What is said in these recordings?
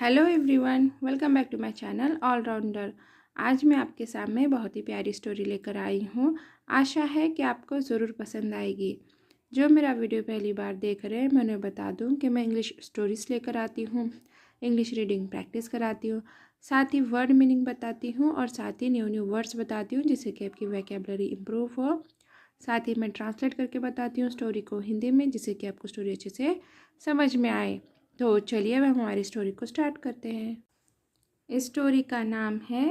Hello everyone, welcome back to my channel all rounder. आज मैं आपके सामने बहुत ही प्यारी स्टोरी लेकर आई हूँ। आशा है कि आपको ज़रूर पसंद आएगी। जो मेरा वीडियो पहली बार देख रहे हैं, मैं उन्हें बता दूँ कि मैं इंग्लिश स्टोरीज़ लेकर आती हूँ, इंग्लिश रीडिंग प्रैक्टिस कराती हूँ, साथ ही वर्ड मीनिंग बताती हूँ और साथ ही न्यू न्यू वर्ड्स बताती हूँ जिससे कि आपकी वोकैबुलरी इम्प्रूव हो। साथ ही मैं ट्रांसलेट करके बताती हूँ स्टोरी को हिंदी में, जिससे कि आपको स्टोरी अच्छे से समझ में आए। तो चलिए अब हम हमारी स्टोरी को स्टार्ट करते हैं। इस स्टोरी का नाम है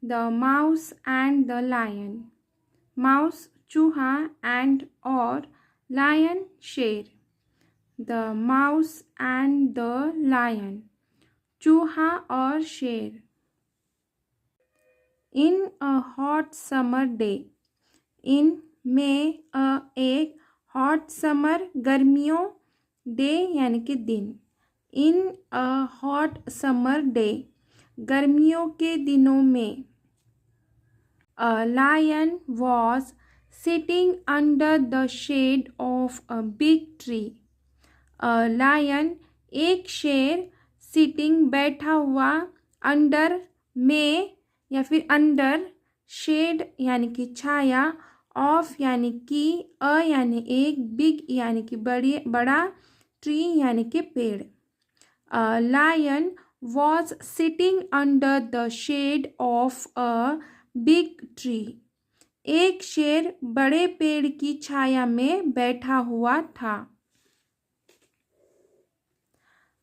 the mouse and the lion. Mouse चूहा एंड और लायन शेर। The mouse and the lion, चूहा और शेर। In a hot summer day, in में एक हॉट समर गर्मियों डे यानी कि दिन। In a hot summer day, गर्मियों के दिनों में। A lion was sitting under the shade of a big tree. A lion, एक शेर, सिटिंग, बैठा हुआ, अंडर, में या फिर अंडर, शेड यानी कि छाया, ऑफ यानी कि, अ यानी एक, बिग यानी कि बड़ा, ट्री यानी कि पेड़। A lion was sitting under the shade of a big tree. एक शेर बड़े पेड़ की छाया में बैठा हुआ था।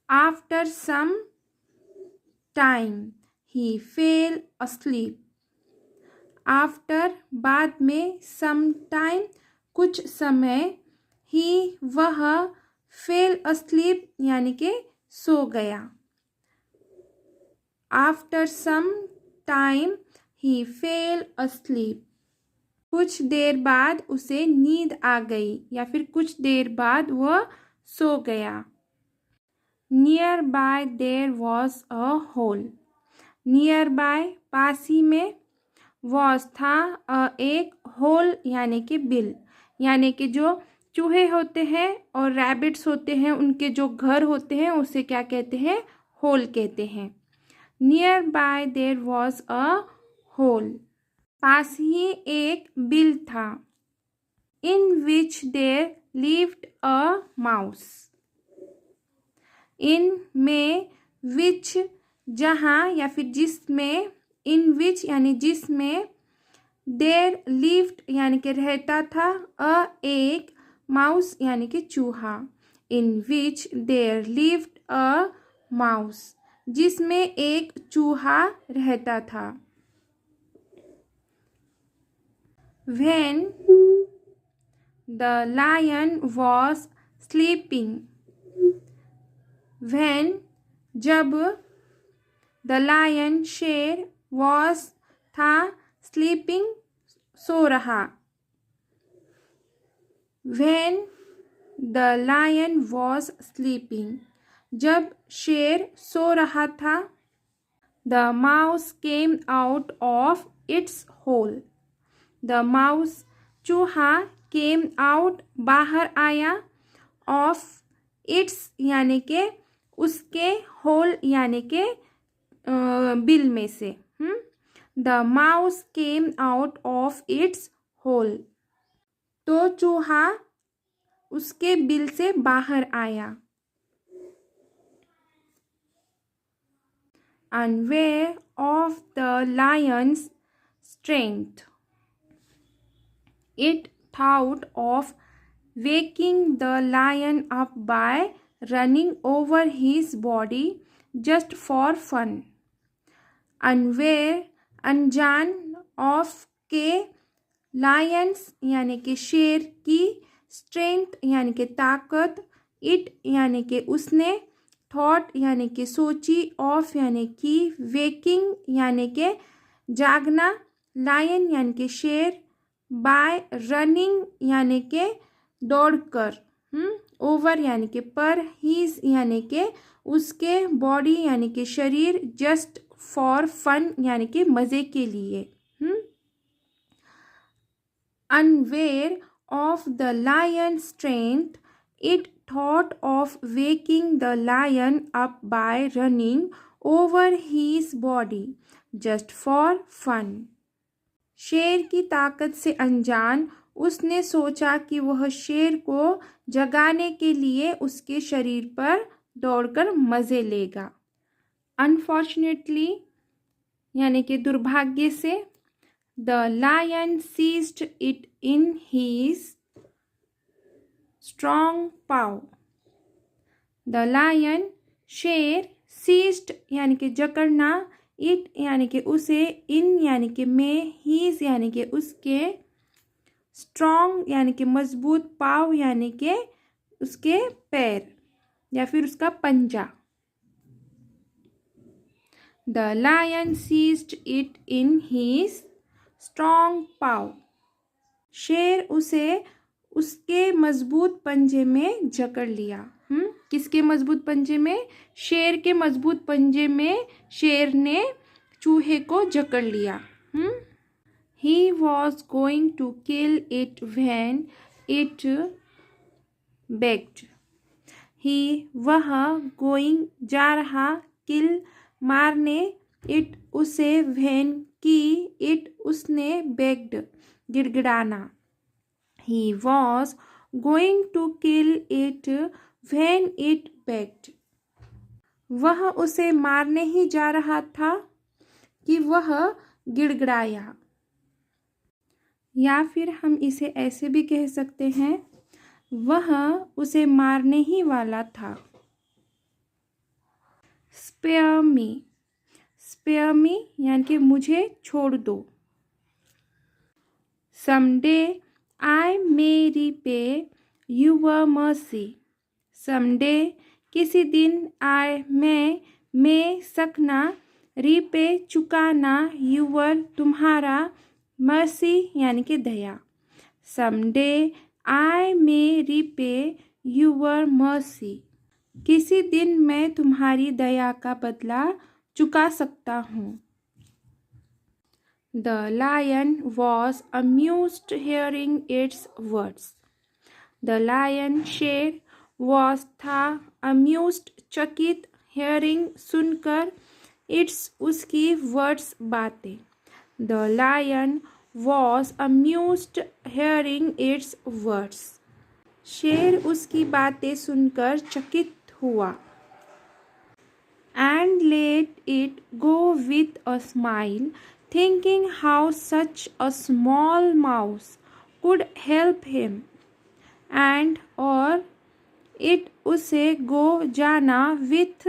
आफ्टर सम टाइम ही फेल asleep। आफ्टर, बाद में, सम टाइम, कुछ समय, ही, वह, फेल asleep यानी कि सो गया। आफ्टर सम टाइम ही फेल asleep, कुछ देर बाद उसे नींद आ गई या फिर कुछ देर बाद वह सो गया। Nearby there was a hole. Nearby, पास ही में, वॉज था, एक, होल यानी कि बिल, यानी कि जो चूहे होते हैं और रैबिट्स होते हैं उनके जो घर होते हैं उसे क्या कहते हैं? होल कहते हैं। Nearby there was a hole, पास ही एक बिल था। इन विच देर लिव्ड अ माउस। इन में, विच जहाँ या फिर जिसमें, इन विच यानी जिसमें, देर लिव्ड यानी कि रहता था, अ एक, माउस यानी कि चूहा। इन विच देर लिव्ड अ माउस, जिसमें एक चूहा रहता था। When the lion was sleeping. When, जब, द लायन, शेर, वॉज, था, स्लीपिंग, सो रहा। When the lion was sleeping, जब शेर सो रहा था। The mouse came out of its hole. The mouse, चूहा, केम आउट, बाहर आया, ऑफ इट्स यानी के उसके, होल यानी के बिल में से। The mouse came out of its hole, तो चूहा उसके बिल से बाहर आया। Unaware of the lion's strength, it thought of waking the lion up by running over his body just for fun. Unaware, अनजान, of के, लायंस यानी कि शेर की, स्ट्रेंथ यानी कि ताकत, इट यानी कि उसने, थॉट यानी कि सोची, ऑफ यानी कि, वेकिंग यानी कि जागना, लायन यानी कि शेर, बाय, रनिंग यानी कि दौड़कर, ओवर यानी कि पर, हीज यानी कि उसके, बॉडी यानी कि शरीर, जस्ट फॉर फन यानी कि मज़े के लिए। Unaware of the lion's strength, it thought of waking the lion up by running over his body just for fun. शेर की ताकत से अनजान उसने सोचा कि वह शेर को जगाने के लिए उसके शरीर पर दौड़कर मज़े लेगा. Unfortunately यानी कि दुर्भाग्य से the lion seized it in his strong paw. The lion शेर seized यानी कि जकड़ना, it यानी कि उसे, in यानी कि में, his यानी कि उसके, strong यानी कि मजबूत, पाव यानी कि उसके पैर या फिर उसका पंजा. The lion seized it in his strong paw. शेर उसे उसके मजबूत पंजे में जकड़ लिया. किसके मजबूत पंजे में? शेर के मजबूत पंजे में शेर ने चूहे को जकड़ लिया. He was going to kill it when it begged. He वह, going जा रहा, kill मारने, it उसे, when की, it उसने, begged गिड़गिड़ाना. He was going to kill it when it begged. वह उसे मारने ही जा रहा था कि वह गिड़गिड़ाया. या फिर हम इसे ऐसे भी कह सकते हैं, वह उसे मारने ही वाला था. Spare me. Spare me यानी कि मुझे छोड़ दो. Someday I may repay your mercy. Someday किसी दिन, I मैं सकना, repay चुकाना, your तुम्हारा, mercy यानी कि दया. Someday I may repay your mercy. किसी दिन मैं तुम्हारी दया का बदला चुका सकता हूँ. The lion was amused hearing its words. The lion शेर was था, amused चकित, hearing सुनकर, its उसकी, words बातें. The lion was amused hearing its words. शेर उसकी बातें सुनकर चकित हुआ. And let it go with a smile, thinking how such a small mouse could help him. And और it उसे, go जाना, with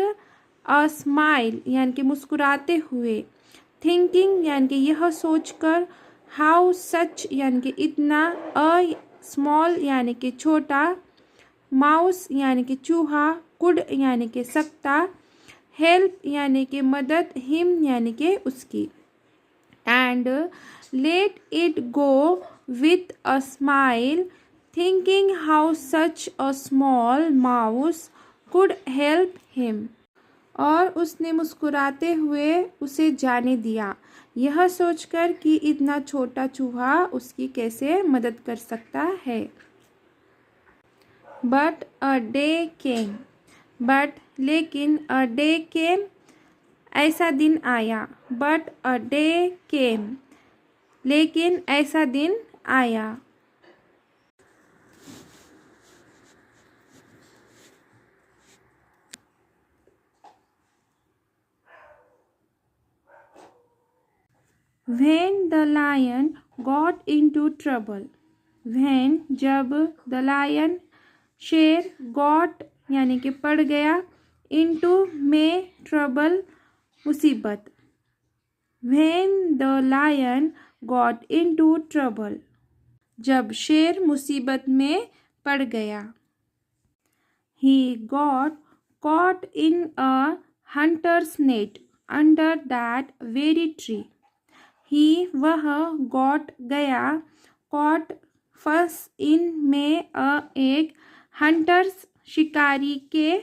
a smile यानी कि मुस्कुराते हुए, thinking यानी कि यह सोचकर, how such यानी कि इतना, a small यानी कि छोटा, mouse यानी कि चूहा, could यानी कि सकता, help यानी कि मदद, him यानी कि उसकी. And let it go with a smile, thinking how such a small mouse could help him. और उसने मुस्कुराते हुए उसे जाने दिया, यह सोचकर कि इतना छोटा चूहा उसकी कैसे मदद कर सकता है. But a day came. But लेकिन, a day came ऐसा दिन आया. But a day came लेकिन ऐसा दिन आया. When the lion got into trouble. When जब, the lion शेर, got यानी कि पड़ गया, into में, trouble मुसीबत. When the lion got into trouble. जब शेर मुसीबत में पड़ गया. He got caught in a hunter's net under that very tree. He वह, got गया, caught फंस, in में, एक, हंटर्स शिकारी के,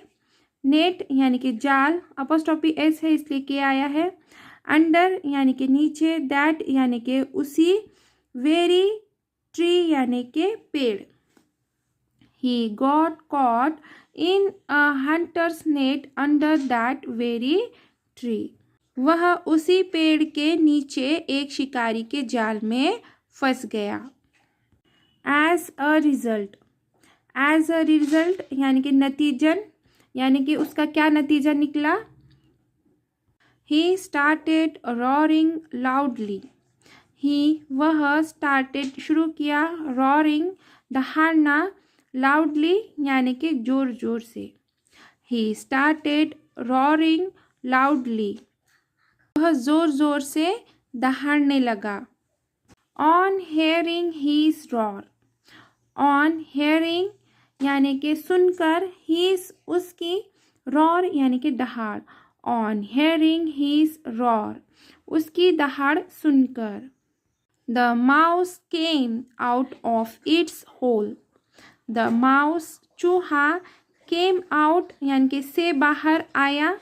नेट यानी कि जाल, अपॉस्ट्रोफी एस है इसलिए के आया है, अंडर यानी कि नीचे, दैट यानी कि उसी, वेरी, ट्री यानी कि पेड़. he got caught in a hunter's net under that very tree. वह उसी पेड़ के नीचे एक शिकारी के जाल में फंस गया. As a result, as a result यानी कि नतीजन, यानी कि उसका क्या नतीजा निकला. He started roaring loudly. वह started शुरू किया, roaring दहाड़ना, loudly यानी कि जोर जोर से. He started roaring loudly. वह जोर जोर से दहाड़ने लगा. On hearing his roar. On hearing यानी कि सुनकर, his उसकी, roar यानी कि दहाड़. On hearing his roar उसकी दहाड़ सुनकर. The mouse came out of its hole. The mouse चूहा came out यानी कि से बाहर आया,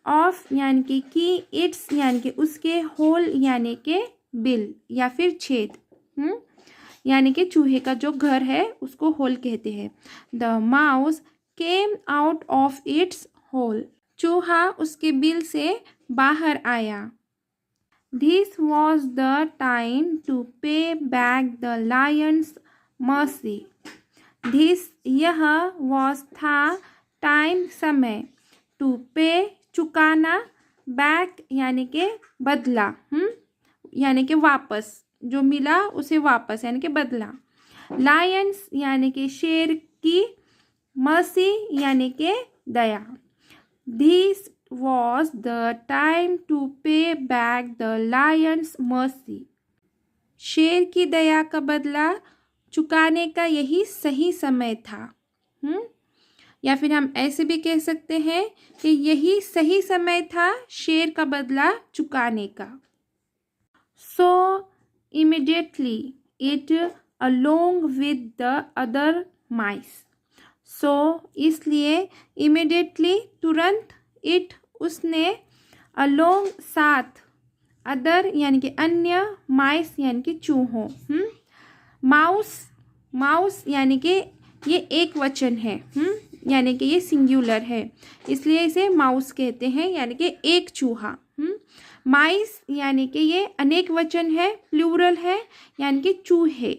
of यानी कि its यानी कि उसके, hole यानी कि बिल या फिर छेद. यानी कि चूहे का जो घर है उसको होल कहते हैं. The mouse came out of its hole. चूहा उसके बिल से बाहर आया. This was the time to pay back the lion's mercy. This यह was था, time समय, to pay चुकाना, back यानी कि बदला, यानी कि वापस, जो मिला उसे वापस यानी कि बदला. Lions यानी कि शेर की, mercy यानी कि दया. This was the time to pay back the lion's mercy. शेर की दया का बदला चुकाने का यही सही समय था. या फिर हम ऐसे भी कह सकते हैं कि यही सही समय था शेर का बदला चुकाने का. So immediately it along with the other mice. So इसलिए immediately तुरंत, it उसने, along साथ, other यानी कि अन्य, mice यानी कि चूहों. माउस यानी कि ये एक वचन है, यानी कि ये सिंगुलर है, इसलिए इसे माउस कहते हैं यानी कि एक चूहा. माइस यानी कि ये अनेक वचन है, प्लूरल है यानी कि चूहे.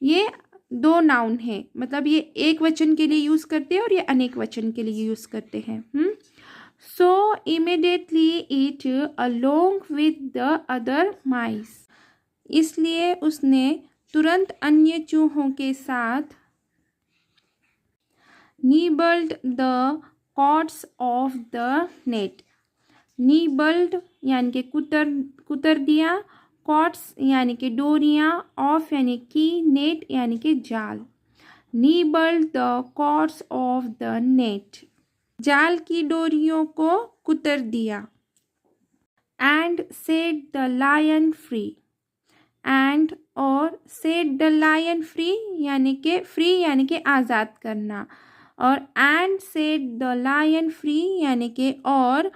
ये दो नाउन है, मतलब ये एक वचन के लिए यूज़ करते हैं और ये अनेक वचन के लिए यूज़ करते हैं. So immediately it along with the other mice. इसलिए उसने तुरंत अन्य चूहों के साथ nibbled the cords of the net. nibbled यानी कि कुतर दिया, cords यानी कि डोरियाँ, of यानी कि net यानी कि जाल. nibbled the cords of the net. जाल की डोरियों को कुतर दिया. And set the lion free. And और set the lion free यानी कि free यानी कि आज़ाद करना, और and set the lion free यानी कि और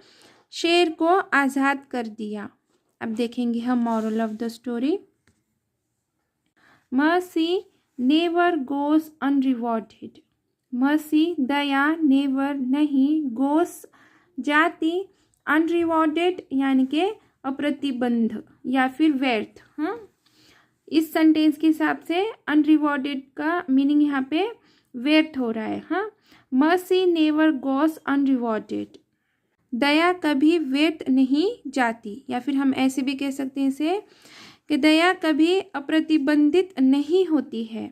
शेर को आज़ाद कर दिया. अब देखेंगे हम moral of the story. Mercy never goes unrewarded. mercy Daya, never नहीं, goes जाती, unrewarded यानी कि अप्रतिबंध या फिर व्यर्थ. इस सेंटेंस के हिसाब से unrewarded का मीनिंग यहाँ पे व्यर्थ हो रहा है. mercy never goes unrewarded. दया कभी व्यर्थ नहीं जाती, या फिर हम ऐसे भी कह सकते हैं इसे कि दया कभी अप्रतिबंधित नहीं होती है.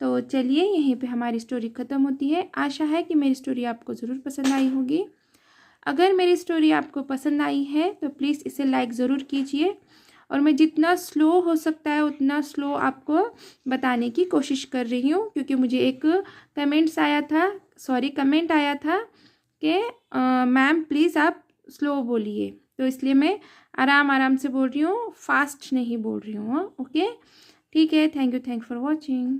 तो चलिए यहीं पे हमारी स्टोरी ख़त्म होती है. आशा है कि मेरी स्टोरी आपको ज़रूर पसंद आई होगी. अगर मेरी स्टोरी आपको पसंद आई है तो प्लीज़ इसे लाइक ज़रूर कीजिए, और मैं जितना स्लो हो सकता है उतना स्लो आपको बताने की कोशिश कर रही हूँ, क्योंकि मुझे एक कमेंट आया था कि मैम प्लीज़ आप स्लो बोलिए, तो इसलिए मैं आराम से बोल रही हूँ, फास्ट नहीं बोल रही हूँ. ओके, ठीक है. Thank you for watching.